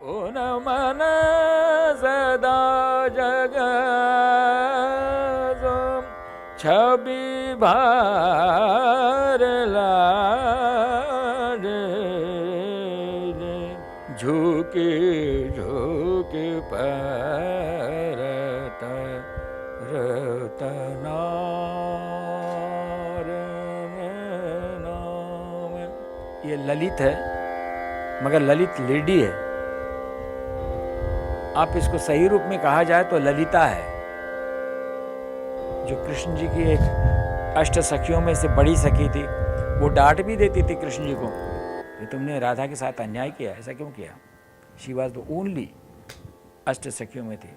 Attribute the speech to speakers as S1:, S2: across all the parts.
S1: मन सदा जगो छवि भार लागे झुके झुके परत रतनार नाम। ये ललित है, मगर ललित लेडी है। आप इसको सही रूप में कहा जाए तो ललिता है, जो कृष्ण जी की एक अष्ट सखियों में से बड़ी सखी थी। वो डांट भी देती थी कृष्ण जी को कि तुमने राधा के साथ अन्याय किया, ऐसा क्यों किया। शी वॉज द ओनली, अष्ट सखियों में थी,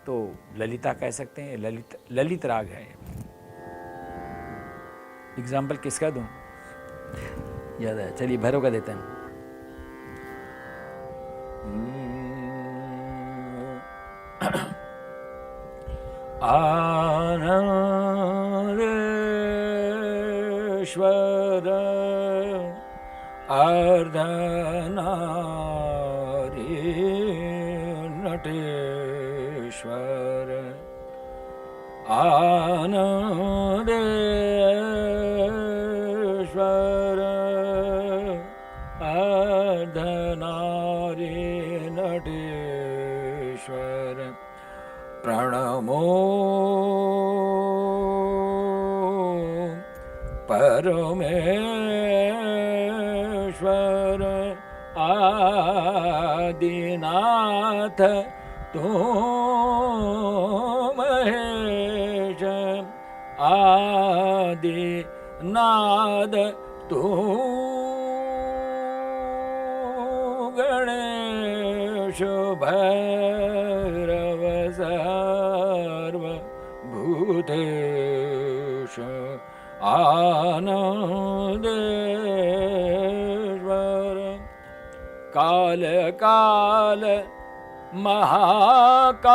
S1: तो ललिता कह सकते हैं। ललित ललित राग है। एग्जाम्पल किसका दूं, याद है? चलिए भैरव का देते हैं। आनंदेश्वर अर्धनारी नटेश्वर आनंदेश्वर अर्धनारी नटेश्वर प्रणमो परमेश्वर आदिनाथ तो महेश आदिनाद तो गणेश भैरव सर्वभूतेश आनंदेश्वर काल काल महाकाल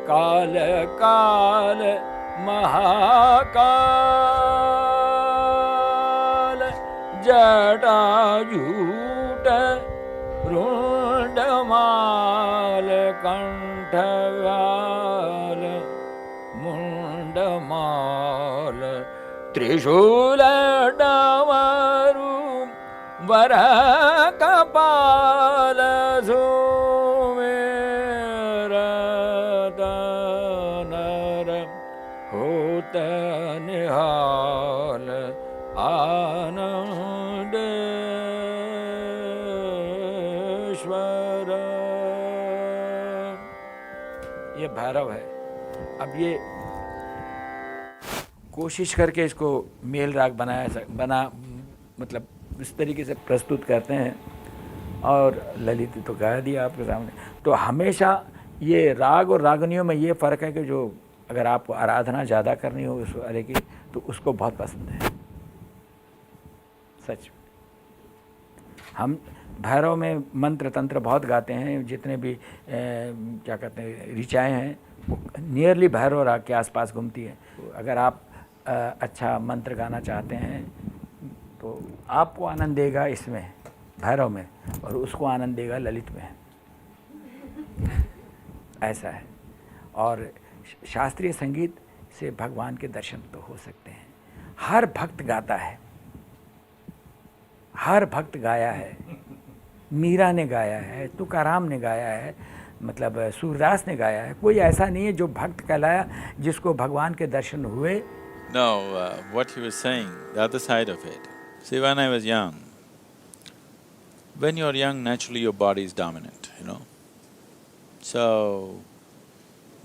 S1: काल काल महाकाल जटाजूट रुंडमाल कंठव्याल मुंडमाल त्रिशूल डमरू वर कपाल सुमेरत नर होत निहाल आनंदेश्वर। ये भैरव है। अब ये कोशिश करके इसको मेल राग बना मतलब इस तरीके से प्रस्तुत करते हैं। और ललित तो कह दिया आपके सामने। तो हमेशा ये राग और रागनियों में ये फ़र्क है कि जो अगर आपको आराधना ज़्यादा करनी हो उस वाले की तो उसको बहुत पसंद है। सच हम भैरव में मंत्र तंत्र बहुत गाते हैं। जितने भी क्या कहते हैं ऋचाएँ हैं वो नियरली भैरव राग के आसपास घूमती है। अगर आप अच्छा मंत्र गाना चाहते हैं तो आपको आनंद देगा इसमें भैरव में, और उसको आनंद देगा ललित में। ऐसा है। और शास्त्रीय संगीत से भगवान के दर्शन तो हो सकते हैं। हर भक्त गाता है, हर भक्त गाया है। मीरा ने गाया है, तुकाराम ने गाया है, मतलब सूरदास ने गाया है। कोई ऐसा नहीं है जो भक्त कहलाया जिसको भगवान के दर्शन हुए।
S2: No, what he was saying, the other side of it. See, when I was young, when you're young, naturally your body is dominant, you know. So,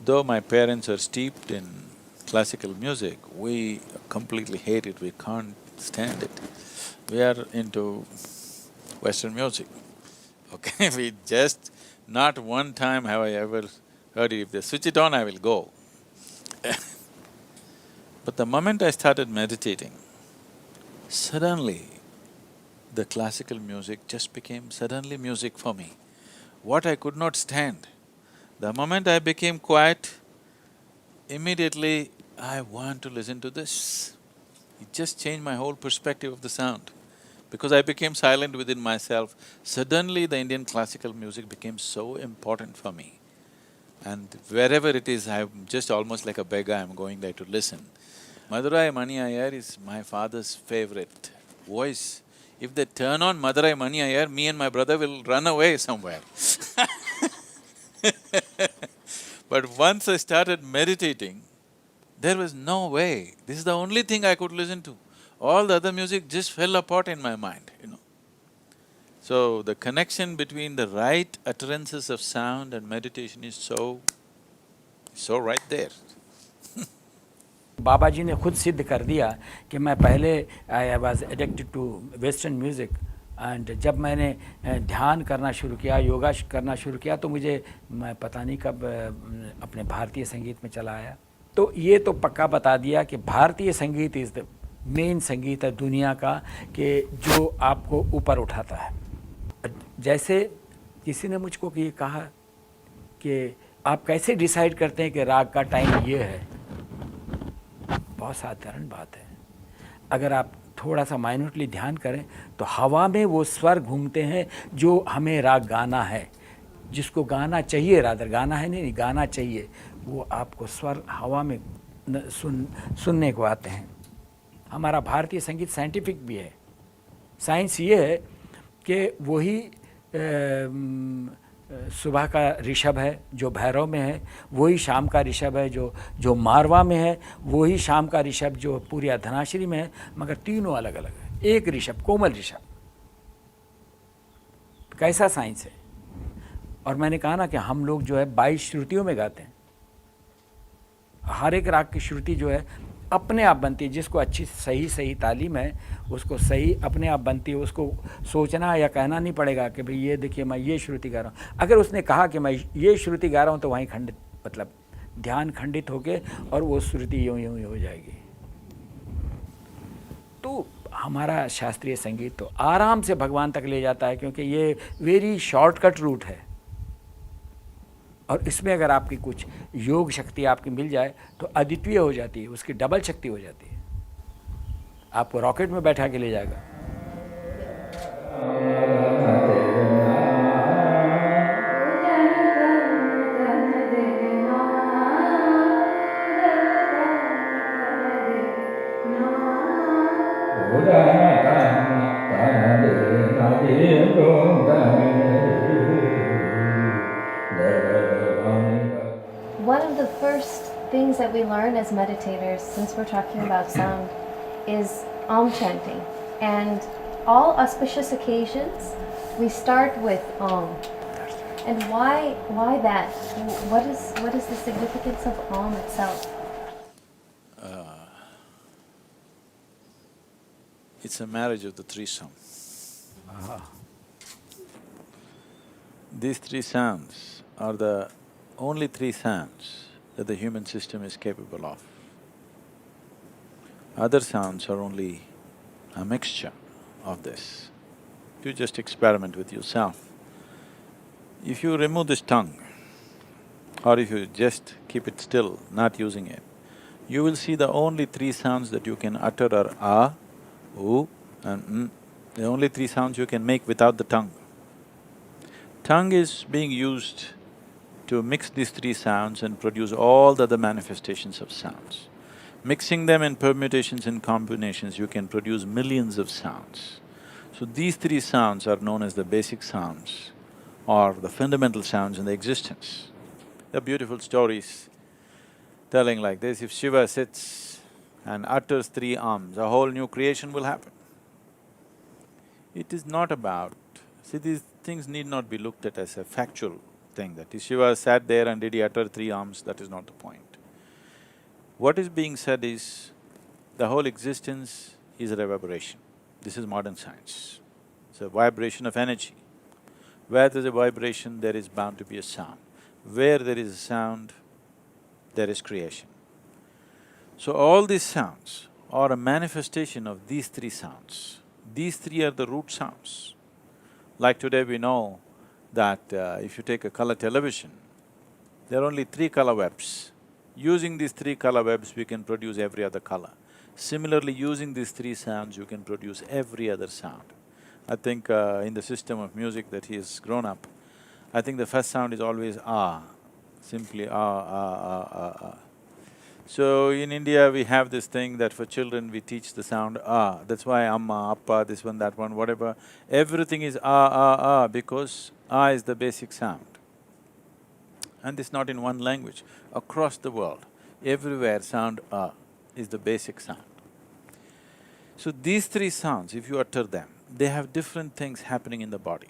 S2: though my parents are steeped in classical music, we completely hate it, we can't stand it. We are into Western music, okay? We just… not one time have I ever heard it. If they switch it on, I will go. But the moment I started meditating, suddenly the classical music just became suddenly music for me. What I could not stand, the moment I became quiet, immediately I want to listen to this. It just changed my whole perspective of the sound. Because I became silent within myself, suddenly the Indian classical music became so important for me. And wherever it is, I'm just almost like a beggar, I'm going there to listen. Madurai Mani Iyer is my father's favorite voice. If they turn on Madurai Mani Iyer, me and my brother will run away somewhere. But once I started meditating, there was no way. This is the only thing I could listen to. All the other music just fell apart in my mind, you know. So, the connection between the right utterances of sound and meditation is so right there.
S1: बाबा जी ने खुद सिद्ध कर दिया कि मैं पहले I was addicted to western music and जब मैंने ध्यान करना शुरू किया, योगा करना शुरू किया, तो मुझे मैं पता नहीं कब अपने भारतीय संगीत में चला आया। तो ये तो पक्का बता दिया कि भारतीय संगीत इज़ द मेन संगीत है दुनिया का कि जो आपको ऊपर उठाता है। जैसे किसी ने मुझको ये कहा कि आप कैसे डिसाइड करते हैं कि राग का टाइम ये है, बहुत साधारण बात है। अगर आप थोड़ा सा माइन्यूटली ध्यान करें तो हवा में वो स्वर घूमते हैं जो हमें राग गाना है, जिसको गाना चाहिए, रादर गाना है नहीं, गाना चाहिए, वो आपको स्वर हवा में सुनने को आते हैं। हमारा भारतीय संगीत साइंटिफिक भी है। साइंस ये है कि वही सुबह का ऋषभ है जो भैरव में है, वही शाम का ऋषभ है जो मारवा में है, वही शाम का ऋषभ जो पूरी धनाश्री में है, मगर तीनों अलग अलग है। एक ऋषभ, कोमल ऋषभ। कैसा साइंस है। और मैंने कहा ना कि हम लोग जो है 22 श्रुतियों में गाते हैं। हर एक राग की श्रुति जो है अपने आप बनती है। जिसको अच्छी सही तालीम है उसको सही अपने आप बनती है। उसको सोचना या कहना नहीं पड़ेगा कि भाई ये देखिए मैं ये श्रुति गा रहा हूँ। अगर उसने कहा कि मैं ये श्रुति गा रहा हूँ तो वहीं खंडित, मतलब ध्यान खंडित होके और वो श्रुति यूँ यूँ हो जाएगी। तो हमारा शास्त्रीय संगीत तो आराम से भगवान तक ले जाता है, क्योंकि ये वेरी शॉर्टकट रूट है। और इसमें अगर आपकी कुछ योग शक्ति आपकी मिल जाए तो अद्वितीय हो जाती है, उसकी डबल शक्ति हो जाती है, आपको रॉकेट में बैठा के ले जाएगा।
S3: One of the first things that we learn as meditators, since we're talking about sound, is Om chanting. And all auspicious occasions, we start with Om. And why that? What is the significance of Om itself?
S2: It's a marriage of the threesome. These three sounds are the only three sounds that the human system is capable of. Other sounds are only a mixture of this. You just experiment with yourself. If you remove this tongue, or if you just keep it still, not using it, you will see the only three sounds that you can utter are A, U and M. The only three sounds you can make without the tongue. Tongue is being used to mix these three sounds and produce all the other manifestations of sounds. Mixing them in permutations and combinations, you can produce millions of sounds. So these three sounds are known as the basic sounds or the fundamental sounds in the existence. There are beautiful stories telling like this: if Shiva sits and utters three arms, a whole new creation will happen. It is not about… See, these things need not be looked at as a factual thing, that if Shiva sat there and did he utter three arms, that is not the point. What is being said is, the whole existence is a reverberation. This is modern science. It's a vibration of energy. Where there's a vibration, there is bound to be a sound. Where there is a sound, there is creation. So all these sounds are a manifestation of these three sounds. These three are the root sounds. Like today we know that if you take a color television, there are only three color webs. Using these three color webs, we can produce every other color. Similarly, using these three sounds, you can produce every other sound. I think in the system of music that he has grown up, I think the first sound is always ah, simply ah. So in India, we have this thing that for children we teach the sound ah, that's why amma, appa, this one, that one, whatever, everything is ah, because ah is the basic sound. And this not in one language, across the world, everywhere sound ah is the basic sound. So these three sounds, if you utter them, they have different things happening in the body.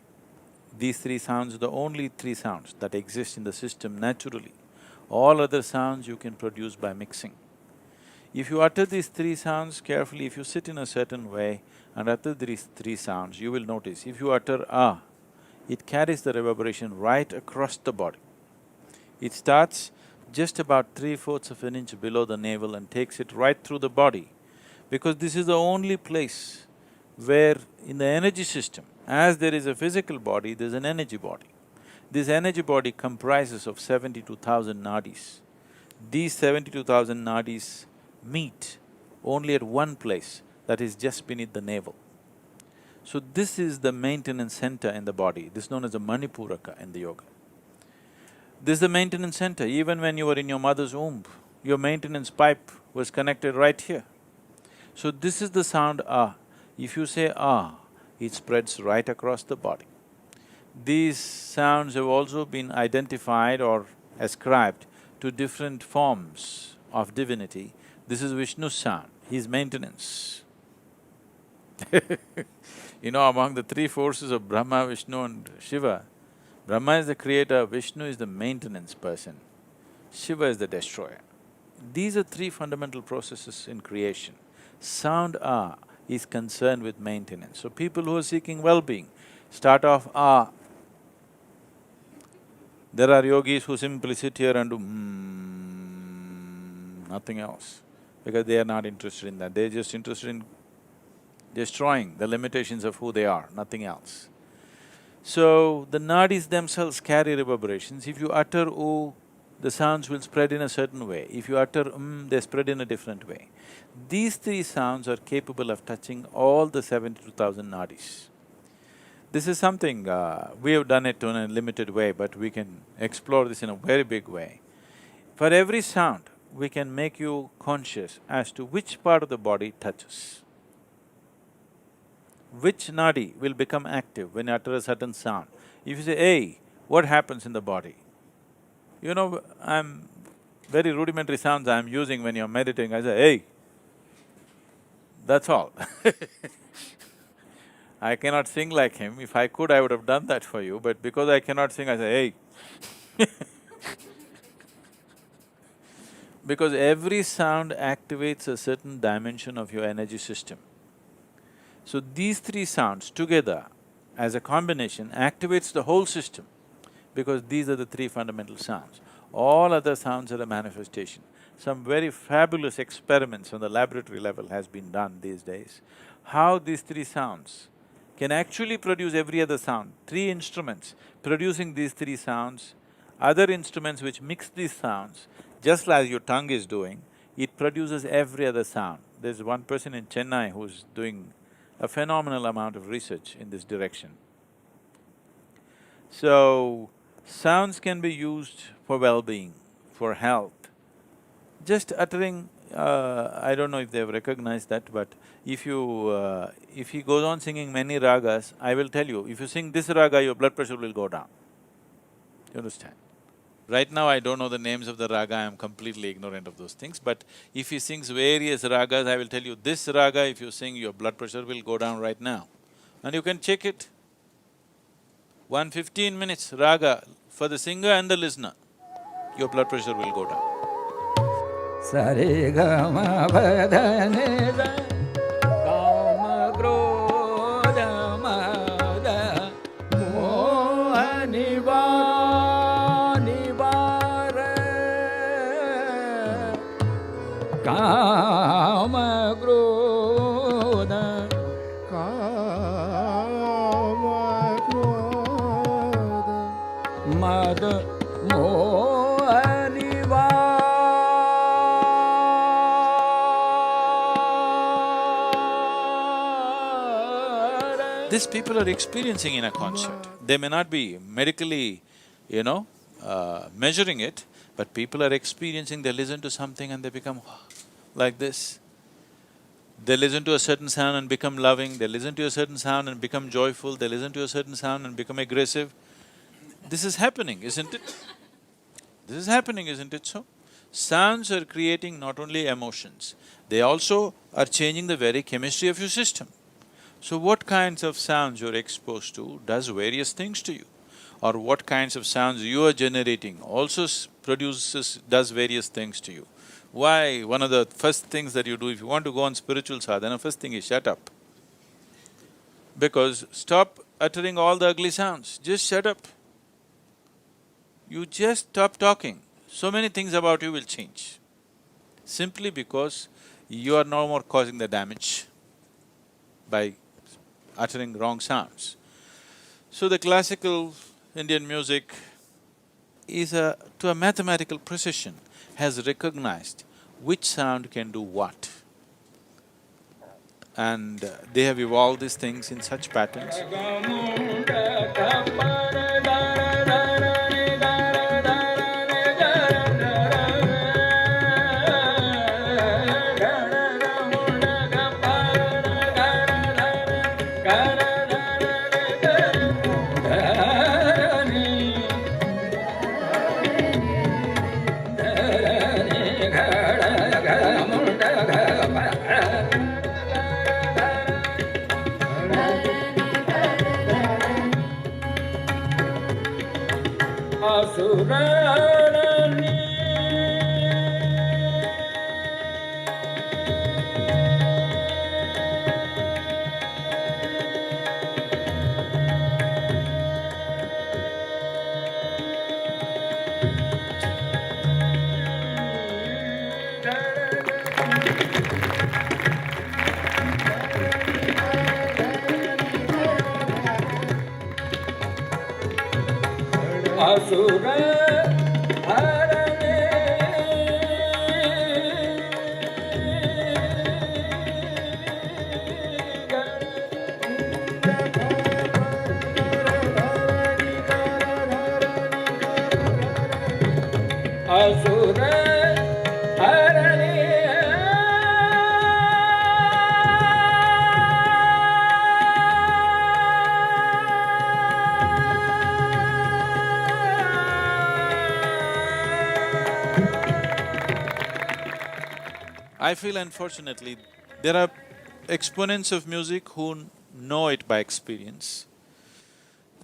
S2: These three sounds are the only three sounds that exist in the system naturally. All other sounds you can produce by mixing. If you utter these three sounds carefully, if you sit in a certain way and utter these three sounds, you will notice, if you utter ah, it carries the reverberation right across the body. It starts just about 3/4 of an inch below the navel and takes it right through the body, because this is the only place where in the energy system, as there is a physical body, there's an energy body. This energy body comprises of 72,000 nadis. These 72,000 nadis meet only at one place, that is just beneath the navel. So this is the maintenance center in the body, this is known as the Manipuraka in the yoga. This is the maintenance center. Even when you were in your mother's womb, your maintenance pipe was connected right here. So this is the sound ah. If you say ah, it spreads right across the body. These sounds have also been identified or ascribed to different forms of divinity. This is Vishnu's sound, his maintenance. You know, among the three forces of Brahma, Vishnu and Shiva, Brahma is the creator, Vishnu is the maintenance person, Shiva is the destroyer. These are three fundamental processes in creation. Sound ah is concerned with maintenance. So people who are seeking well-being start off ah. There are yogis who simply sit here and do nothing else, because they are not interested in that, they're just interested in destroying the limitations of who they are, nothing else. So, the nadis themselves carry reverberations. If you utter oo, the sounds will spread in a certain way. If you utter they spread in a different way. These three sounds are capable of touching all the 72,000 nadis. This is something, we have done it in a limited way, but we can explore this in a very big way. For every sound, we can make you conscious as to which part of the body touches. Which nadi will become active when you utter a certain sound. If you say, hey, what happens in the body? You know, very rudimentary sounds I'm using when you're meditating, I say, hey, that's all. I cannot sing like him. If I could, I would have done that for you, but because I cannot sing, I say, hey. Because every sound activates a certain dimension of your energy system. So these three sounds together, as a combination, activates the whole system, because these are the three fundamental sounds. All other sounds are a manifestation. Some very fabulous experiments on the laboratory level has been done these days. How these three sounds can actually produce every other sound. Three instruments producing these three sounds, other instruments which mix these sounds, just as your tongue is doing, it produces every other sound. There's one person in Chennai who's doing a phenomenal amount of research in this direction. So, sounds can be used for well-being, for health. Just uttering, I don't know if they've recognized that, but if he goes on singing many ragas, I will tell you, if you sing this raga, your blood pressure will go down. You understand? Right now I don't know the names of the raga, I am completely ignorant of those things, but if he sings various ragas, I will tell you, this raga if you sing, your blood pressure will go down right now. And you can check it. 15 minutes raga for the singer and the listener, your blood pressure will go down.
S1: Sare ga ma pa dha ni sa kama krodha mada moha nivara kama krodha mada moha nivara
S2: These people are experiencing in a concert. They may not be medically, measuring it, but people are experiencing, they listen to something and they become like this. They listen to a certain sound and become loving, they listen to a certain sound and become joyful, they listen to a certain sound and become aggressive. This is happening, isn't it? This is happening, isn't it so? Sounds are creating not only emotions, they also are changing the very chemistry of your system. So what kinds of sounds you're exposed to does various things to you, or what kinds of sounds you are generating also does various things to you. Why? One of the first things that you do, if you want to go on spiritual sadhana, first thing is shut up. Because stop uttering all the ugly sounds, just shut up. You just stop talking, so many things about you will change. Simply because you are no more causing the damage by uttering wrong sounds. So the classical Indian music is to a mathematical precision, has recognized which sound can do what. And they have evolved these things in such patterns. I feel unfortunately, there are exponents of music who know it by experience.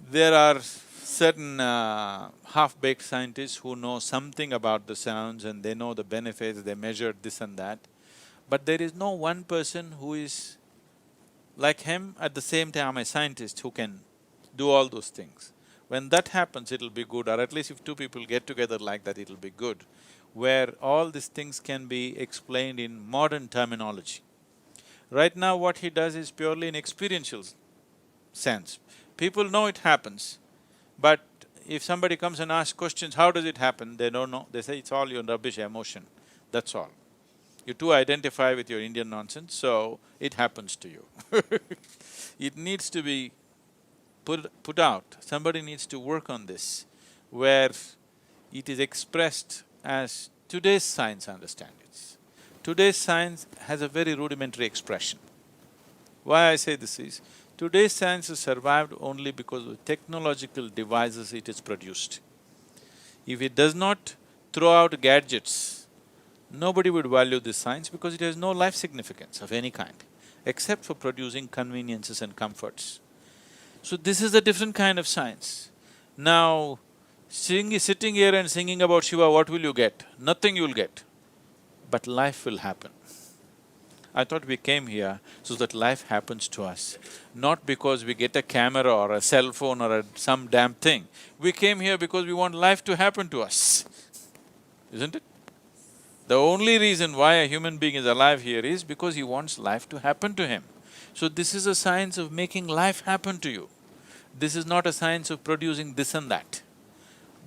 S2: There are certain half-baked scientists who know something about the sounds and they know the benefits, they measured this and that. But there is no one person who is like him, at the same time a scientist who can do all those things. When that happens, it'll be good, or at least if two people get together like that, it'll be good, where all these things can be explained in modern terminology. Right now what he does is purely in experiential sense. People know it happens, but if somebody comes and asks questions, how does it happen, they don't know, they say it's all your rubbish emotion, that's all. You too identify with your Indian nonsense, so it happens to you. It needs to be put out, somebody needs to work on this, where it is expressed as today's science understands it. Today's science has a very rudimentary expression. Why I say this is, today's science has survived only because of the technological devices it has produced. If it does not throw out gadgets, nobody would value this science because it has no life significance of any kind, except for producing conveniences and comforts. So this is a different kind of science. Now, sitting here and singing about Shiva, what will you get? Nothing you'll get, but life will happen. I thought we came here so that life happens to us, not because we get a camera or a cell phone or some damn thing. We came here because we want life to happen to us, isn't it? The only reason why a human being is alive here is because he wants life to happen to him. So this is a science of making life happen to you. This is not a science of producing this and that.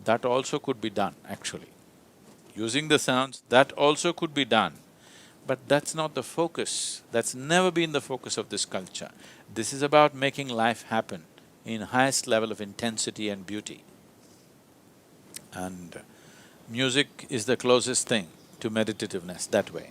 S2: That also could be done, actually. Using the sounds, that also could be done. But that's not the focus, that's never been the focus of this culture. This is about making life happen in highest level of intensity and beauty. And music is the closest thing to meditativeness that way.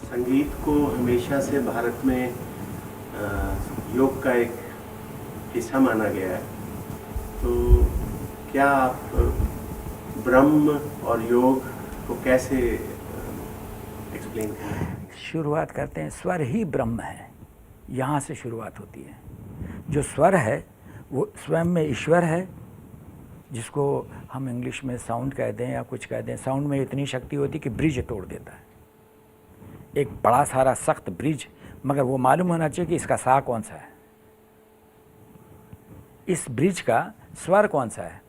S4: संगीत को हमेशा से भारत में योग का एक हिस्सा माना गया है, तो क्या आप ब्रह्म और योग को कैसे एक्सप्लेन करें?
S1: शुरुआत करते हैं, स्वर ही ब्रह्म है, यहाँ से शुरुआत होती है। जो स्वर है वो स्वयं में ईश्वर है, जिसको हम इंग्लिश में साउंड कह दें या कुछ कह दें। साउंड में इतनी शक्ति होती कि ब्रिज तोड़ देता है, एक बड़ा सारा सख्त ब्रिज, मगर वो मालूम होना चाहिए कि इसका सा कौन सा है, इस ब्रिज का स्वर कौन सा है।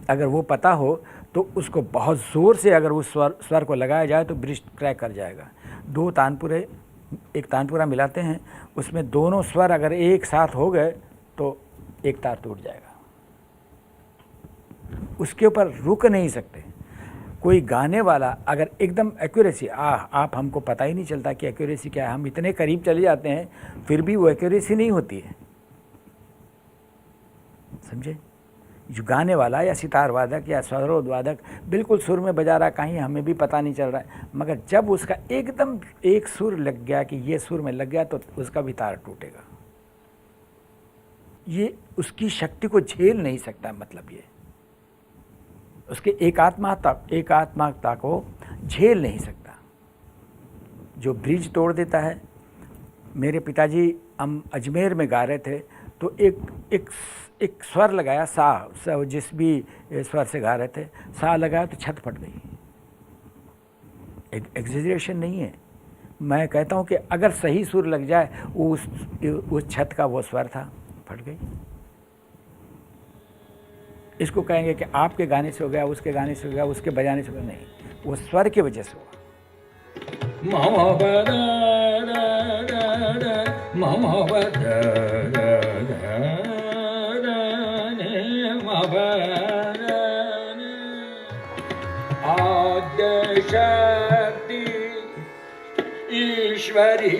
S1: अगर वो पता हो तो उसको बहुत ज़ोर से अगर उस स्वर को लगाया जाए तो ब्रिज क्रैक कर जाएगा। दो तानपुरे, एक तानपुरा मिलाते हैं, उसमें दोनों स्वर अगर एक साथ हो गए तो एक तार टूट जाएगा, उसके ऊपर रुक नहीं सकते। कोई गाने वाला अगर एकदम एक्यूरेसी, आप हमको पता ही नहीं चलता कि एक्यूरेसी क्या है, हम इतने करीब चले जाते हैं फिर भी वो एक्यूरेसी नहीं होती है, समझे। जो गाने वाला या सितार वादक या सरोद वादक बिल्कुल सुर में बजा रहा, कहीं हमें भी पता नहीं चल रहा है, मगर जब उसका एकदम एक सुर लग गया कि ये सुर में लग गया तो उसका भी तार टूटेगा। ये उसकी शक्ति को झेल नहीं सकता, मतलब ये उसके एकात्मकता को झेल नहीं सकता, जो ब्रिज तोड़ देता है। मेरे पिताजी हम अजमेर में गा रहे थे तो एक स्वर लगाया, सा जिस भी स्वर से गा रहे थे, सा लगाया तो छत फट गई। एग्जेजरेशन नहीं है, मैं कहता हूँ कि अगर सही सुर लग जाए, उस छत का वो स्वर था, फट गई। इसको कहेंगे कि आपके गाने से हो गया, उसके गाने से हो गया, उसके बजाने से हो गया, नहीं, वो स्वर की वजह से हुआ।
S5: आद्य शक्ति ईश्वरी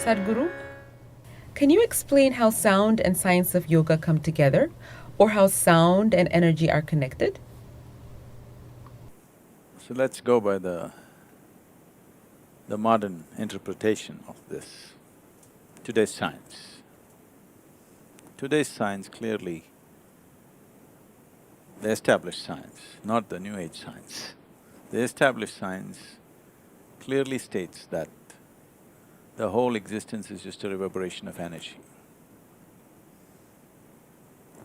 S6: Sadhguru, can you explain how sound and science of yoga come together, or how sound and energy are connected?
S2: So let's go by the modern interpretation of this, today's science. Today's science clearly, the established science, not the new age science. The established science clearly states that the whole existence is just a reverberation of energy.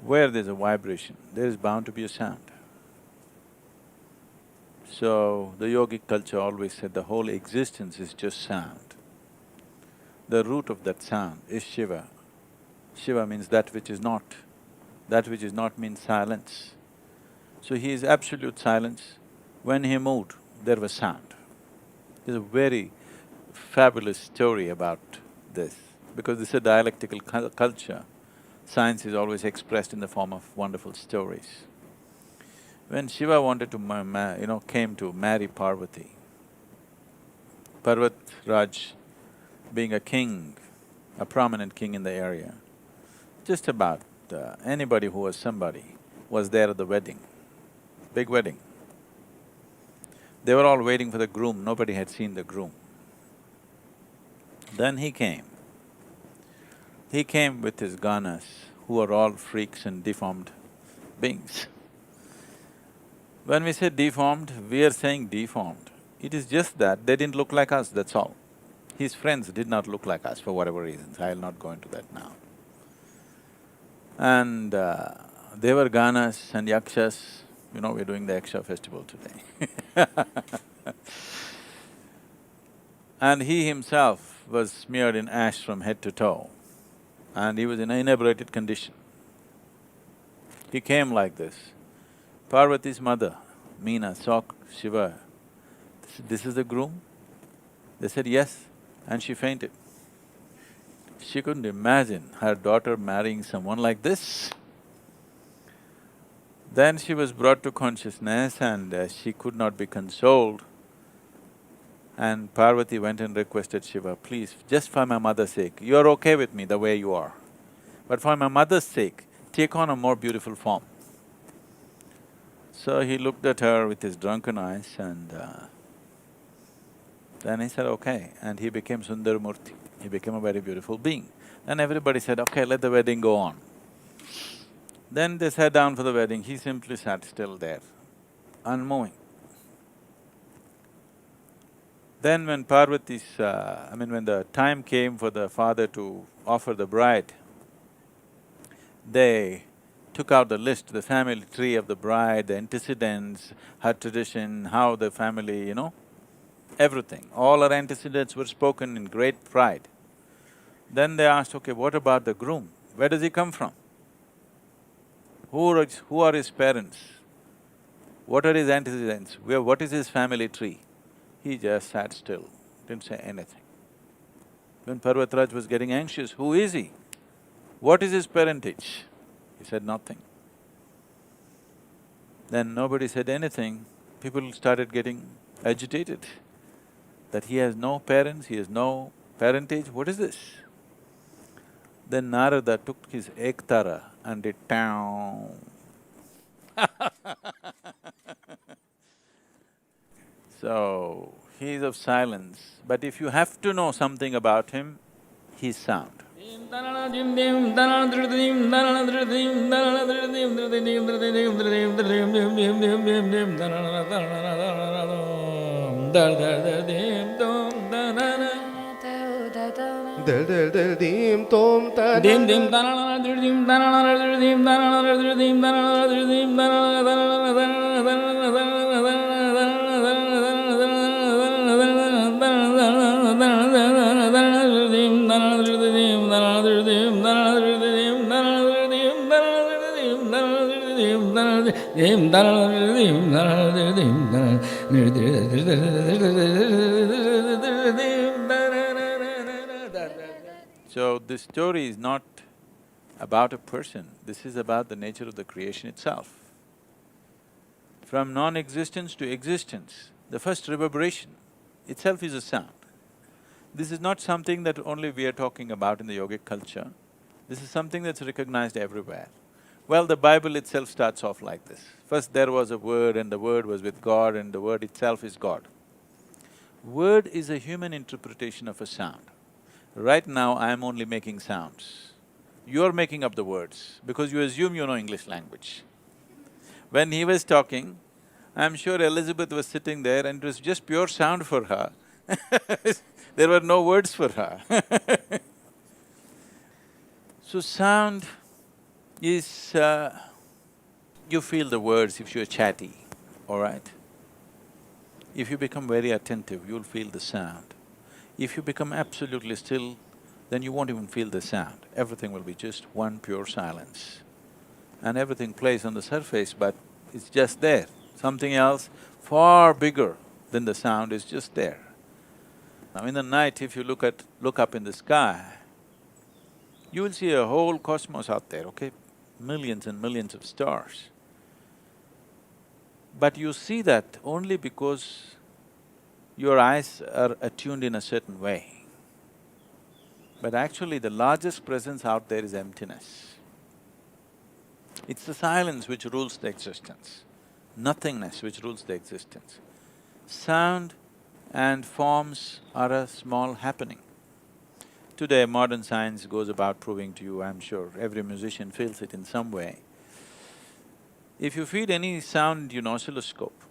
S2: Where there's a vibration, there is bound to be a sound. So, the yogic culture always said the whole existence is just sound. The root of that sound is Shiva. Shiva means that which is not. That which is not means silence. So he is absolute silence. When he moved, there was sound. There's a very fabulous story about this, because this is a dialectical culture. Science is always expressed in the form of wonderful stories. When Shiva wanted to came to marry Parvati, Raj, being a king, a prominent king in the area, just about anybody who was somebody was there at the wedding, big wedding. They were all waiting for the groom, nobody had seen the groom. Then he came. He came with his ganas, who are all freaks and deformed beings. When we say deformed, we are saying deformed. It is just that they didn't look like us, that's all. His friends did not look like us for whatever reasons, I'll not go into that now. And they were Ganas and Yakshas, you know, we're doing the Yaksha festival today. And he himself was smeared in ash from head to toe, and he was in an inebriated condition. He came like this. Parvati's mother, Meena, saw Shiva. This is the groom? They said yes, and she fainted. She couldn't imagine her daughter marrying someone like this. Then she was brought to consciousness and she could not be consoled. And Parvati went and requested Shiva, please, just for my mother's sake, you're okay with me the way you are, but for my mother's sake, take on a more beautiful form. So he looked at her with his drunken eyes and then he said, okay, and he became Sundaramurti. He became a very beautiful being. Then everybody said, okay, let the wedding go on. Then they sat down for the wedding, he simply sat still there, unmoving. Then when Parvati's… when the time came for the father to offer the bride, they took out the list, the family tree of the bride, the antecedents, her tradition, how the family, you know, everything. All her antecedents were spoken in great pride. Then they asked, okay, what about the groom? Where does he come from? Who are his parents? What are his antecedents? What is his family tree? He just sat still, didn't say anything. When Parvatraj was getting anxious, who is he? What is his parentage? He said nothing. Then nobody said anything, people started getting agitated that he has no parents, he has no parentage, what is this? Then Narada took his Ektara and did town. So, he is of silence, but if you have to know something about him, he's sound.
S7: Del del del dim tom ta
S5: dim dim danana dim danana dim danana dim danana dim
S2: So, this story is not about a person, this is about the nature of the creation itself. From non-existence to existence, the first reverberation itself is a sound. This is not something that only we are talking about in the yogic culture, this is something that's recognized everywhere. Well, the Bible itself starts off like this. First there was a word and the word was with God and the word itself is God. Word is a human interpretation of a sound. Right now, I am only making sounds. You're making up the words because you assume you know English language. When he was talking, I'm sure Elizabeth was sitting there and it was just pure sound for her. There were no words for her. So sound is… you feel the words if you're chatty, all right? If you become very attentive, you'll feel the sound. If you become absolutely still, then you won't even feel the sound. Everything will be just one pure silence. And everything plays on the surface, but it's just there. Something else far bigger than the sound is just there. Now in the night, if you look up in the sky, you will see a whole cosmos out there, okay? Millions and millions of stars. But you see that only because your eyes are attuned in a certain way. But actually the largest presence out there is emptiness. It's the silence which rules the existence, nothingness which rules the existence. Sound and forms are a small happening. Today modern science goes about proving to you, I'm sure every musician feels it in some way, If you feed any sound into an oscilloscope,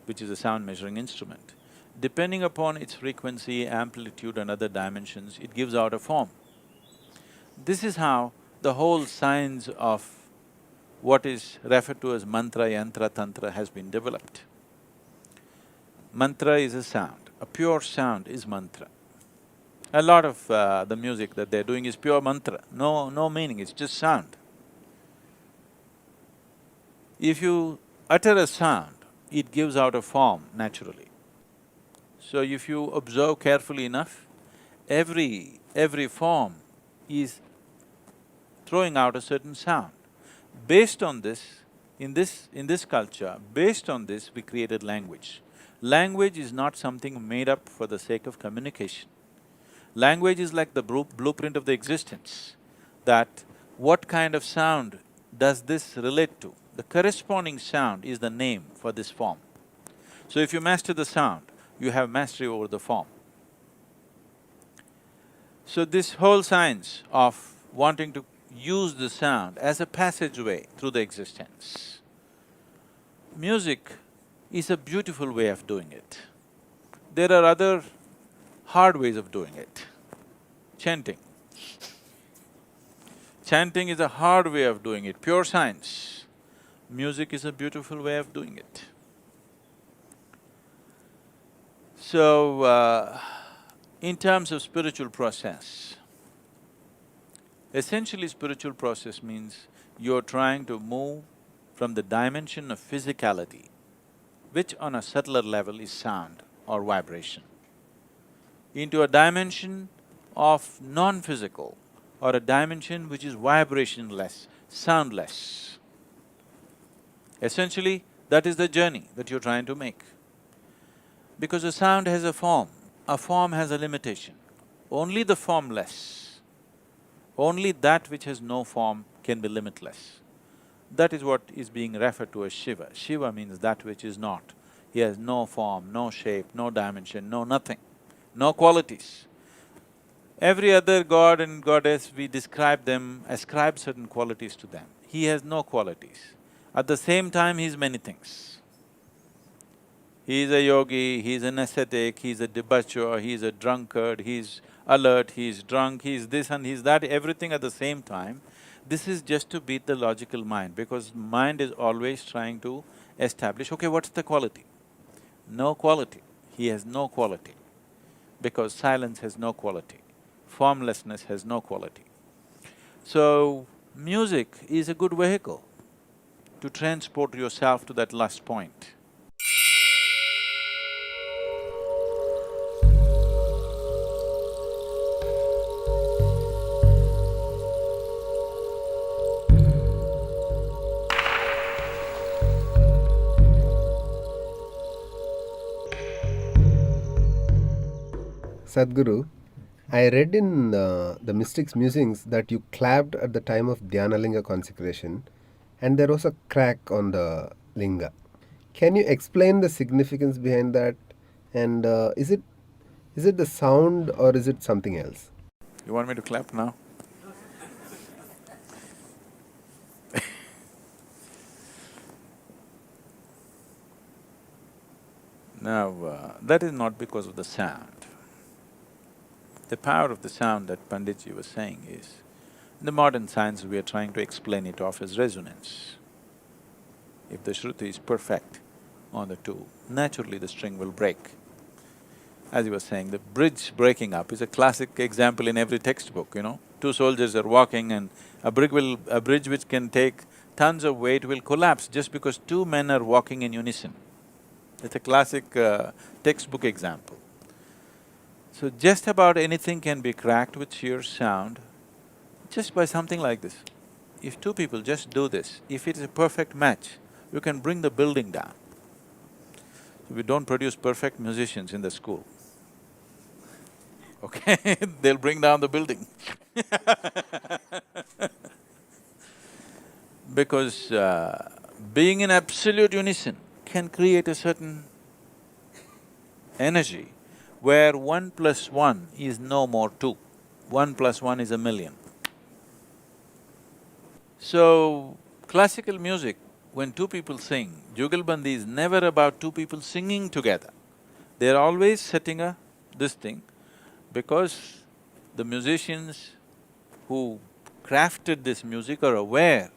S2: which is a sound measuring instrument, depending upon its frequency, amplitude and other dimensions, it gives out a form. This is how the whole science of what is referred to as mantra, yantra, tantra has been developed. Mantra is a sound, a pure sound is mantra. A lot of the music that they're doing is pure mantra, no meaning, it's just sound. If you utter a sound, it gives out a form naturally. So if you observe carefully enough, every form is throwing out a certain sound. Based on this, in this culture, based on this, we created language. Language is not something made up for the sake of communication. Language is like the blueprint of the existence, that what kind of sound does this relate to? The corresponding sound is the name for this form. So if you master the sound, you have mastery over the form. So this whole science of wanting to use the sound as a passageway through the existence. Music is a beautiful way of doing it. There are other hard ways of doing it. Chanting. Chanting is a hard way of doing it, pure science. Music is a beautiful way of doing it. So, in terms of spiritual process, essentially spiritual process means you're trying to move from the dimension of physicality, which on a subtler level is sound or vibration, into a dimension of non-physical or a dimension which is vibrationless, soundless. Essentially, that is the journey that you're trying to make. Because a sound has a form has a limitation. Only the formless, only that which has no form can be limitless. That is what is being referred to as Shiva. Shiva means that which is not. He has no form, no shape, no dimension, no nothing, no qualities. Every other god and goddess, we describe them, ascribe certain qualities to them. He has no qualities. At the same time, he is many things. He is a yogi, he is an ascetic, he is a debaucher, he is a drunkard, he is alert, he is drunk, he is this and he is that, everything at the same time. This is just to beat the logical mind, because mind is always trying to establish, okay, what's the quality? No quality. He has no quality, because silence has no quality, formlessness has no quality. So, music is a good vehicle to transport yourself to that last point.
S7: Sadhguru, I read in the Mystics Musings that you clapped at the time of Dhyana Linga consecration and there was a crack on the linga. Can you explain the significance behind that, and is it the sound or is it something else?
S2: You want me to clap now? Now, that is not because of the sound. The power of the sound that Panditji was saying is, in the modern science we are trying to explain it off as resonance. If the Shruti is perfect on the two, naturally the string will break. As he was saying, the bridge breaking up is a classic example in every textbook, you know. Two soldiers are walking and a bridge which can take tons of weight will collapse just because two men are walking in unison. It's a classic textbook example. So just about anything can be cracked with sheer sound, just by something like this. If two people just do this, if it is a perfect match, you can bring the building down. We don't produce perfect musicians in the school, okay? They'll bring down the building because being in absolute unison can create a certain energy where 1 + 1 is no more 2, 1 + 1 is a million. So, classical music when two people sing, Jugalbandi is never about two people singing together. They're always setting this thing, because the musicians who crafted this music are aware,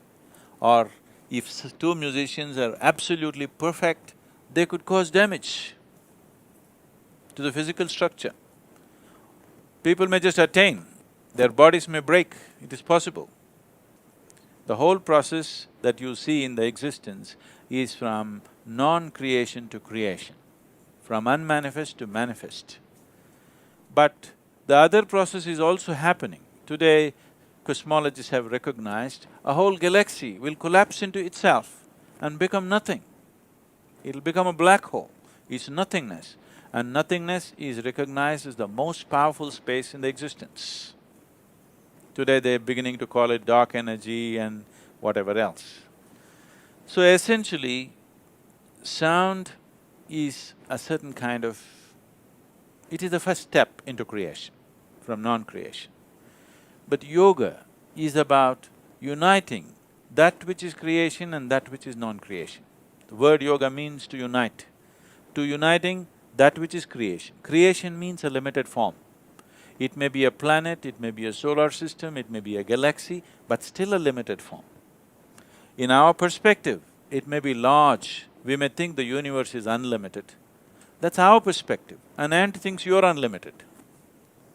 S2: or if two musicians are absolutely perfect, they could cause damage to the physical structure. People may just attain, their bodies may break, it is possible. The whole process that you see in the existence is from non-creation to creation, from unmanifest to manifest. But the other process is also happening. Today, cosmologists have recognized a whole galaxy will collapse into itself and become nothing. It'll become a black hole. It's nothingness. And nothingness is recognized as the most powerful space in the existence. Today they're beginning to call it dark energy and whatever else. So essentially, sound is a certain kind of… it is the first step into creation, from non-creation. But yoga is about uniting that which is creation and that which is non-creation. The word yoga means to unite. To uniting that which is creation. Creation means a limited form. It may be a planet, it may be a solar system, it may be a galaxy, but still a limited form. In our perspective, it may be large, we may think the universe is unlimited. That's our perspective. An ant thinks you're unlimited.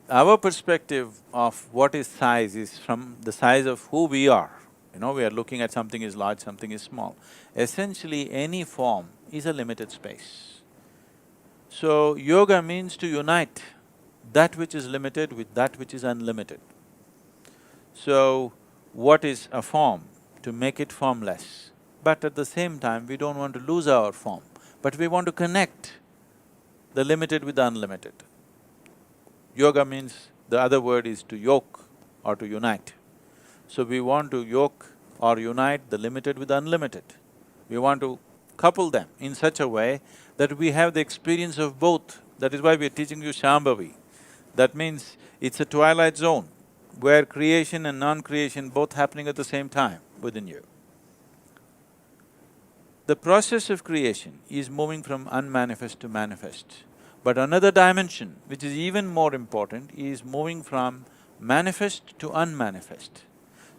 S2: Our perspective of what is size is from the size of who we are. You know, we are looking at something is large, something is small. Essentially, any form is a limited space. So, yoga means to unite that which is limited with that which is unlimited. So, what is a form? To make it formless. But at the same time, we don't want to lose our form, but we want to connect the limited with the unlimited. Yoga means, the other word is to yoke or to unite. So we want to yoke or unite the limited with the unlimited. We want to couple them in such a way that we have the experience of both. That is why we are teaching you Shambhavi. That means it's a twilight zone where creation and non-creation both happening at the same time within you. The process of creation is moving from unmanifest to manifest. But another dimension, which is even more important, is moving from manifest to unmanifest.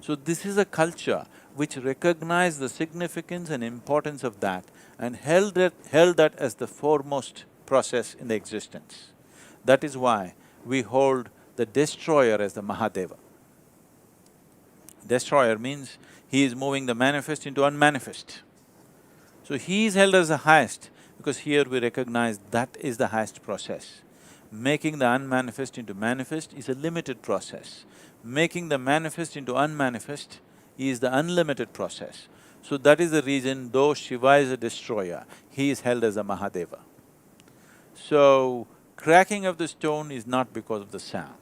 S2: So this is a culture which recognized the significance and importance of that and held that as the foremost process in the existence. That is why we hold the destroyer as the Mahadeva. Destroyer means he is moving the manifest into unmanifest. So he is held as the highest because here we recognize that is the highest process. Making the unmanifest into manifest is a limited process. Making the manifest into unmanifest is the unlimited process. So that is the reason, though Shiva is a destroyer, he is held as a Mahadeva. So, cracking of the stone is not because of the sound.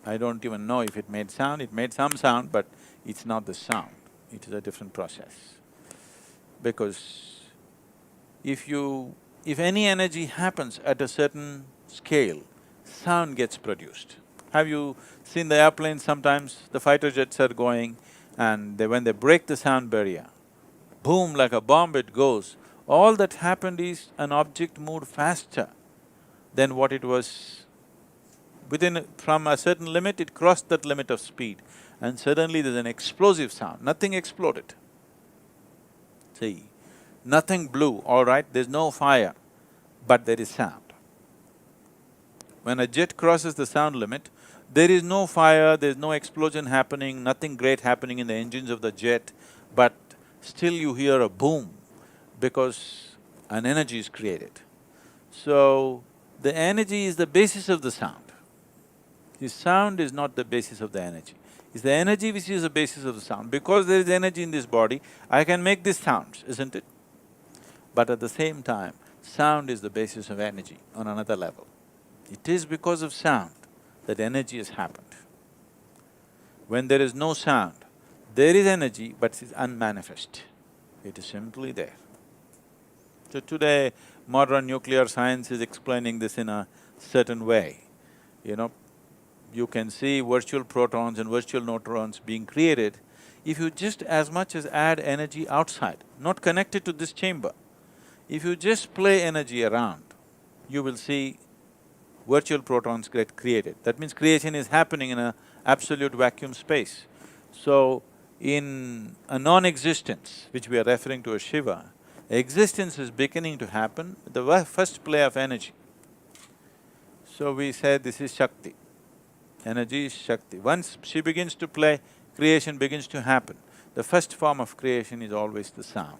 S2: I don't even know if it made sound, it made some sound, but it's not the sound, it is a different process. Because if any energy happens at a certain scale, sound gets produced. Have you seen the airplanes sometimes, the fighter jets are going and when they break the sound barrier, boom, like a bomb it goes. All that happened is an object moved faster than what it was. From a certain limit, it crossed that limit of speed and suddenly there's an explosive sound, nothing exploded. See, nothing blew, all right, there's no fire, but there is sound. When a jet crosses the sound limit, there is no fire, there's no explosion happening, nothing great happening in the engines of the jet, but still you hear a boom because an energy is created. So, the energy is the basis of the sound. The sound is not the basis of the energy. It's the energy which is the basis of the sound. Because there is energy in this body, I can make these sounds, isn't it? But at the same time, sound is the basis of energy on another level. It is because of sound that energy has happened. When there is no sound, there is energy but it is unmanifest. It is simply there. So today, modern nuclear science is explaining this in a certain way. You know, you can see virtual protons and virtual neutrons being created. if you just as much as add energy outside, not connected to this chamber, if you just play energy around, you will see virtual protons get created. That means creation is happening in a absolute vacuum space. So, in a non-existence, which we are referring to as Shiva, existence is beginning to happen, the first play of energy. So we say this is Shakti. Energy is Shakti. Once she begins to play, creation begins to happen. The first form of creation is always the sound.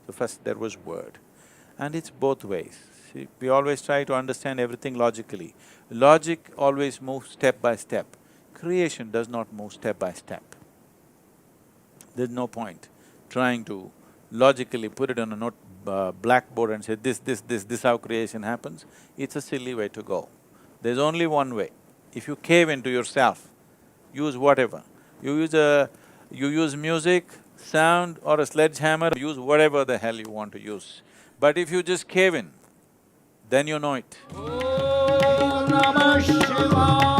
S2: So first there was word. And it's both ways. See, we always try to understand everything logically. Logic always moves step by step. Creation does not move step by step. There's no point trying to logically put it on a blackboard and say, this how creation happens. It's a silly way to go. There's only one way. If you cave into yourself, use whatever. You use music, sound or a sledgehammer, use whatever the hell you want to use. But if you just cave in, then you know it.
S5: Om Namah Shivaya.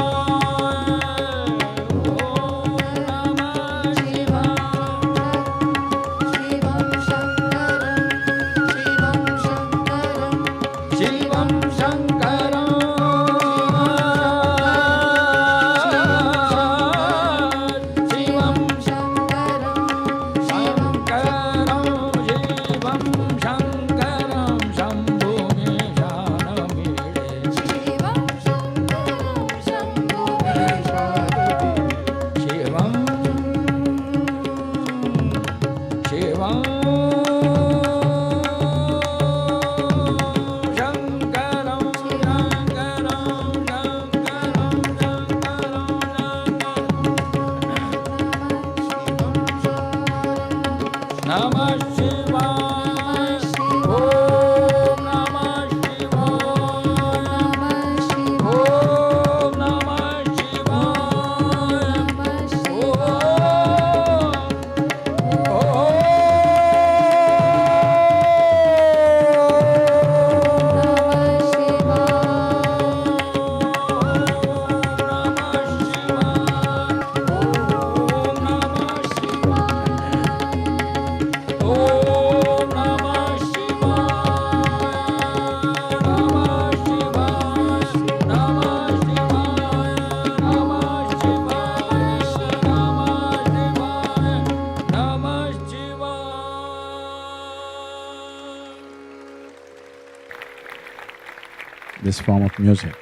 S2: This form of music,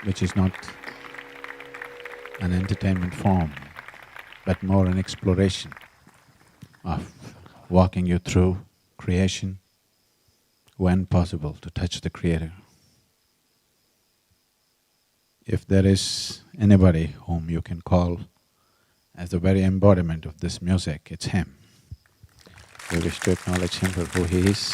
S2: which is not an entertainment form, but more an exploration of walking you through creation, when possible, to touch the Creator. If there is anybody whom you can call as the very embodiment of this music, it's him. We wish to acknowledge him for who he is.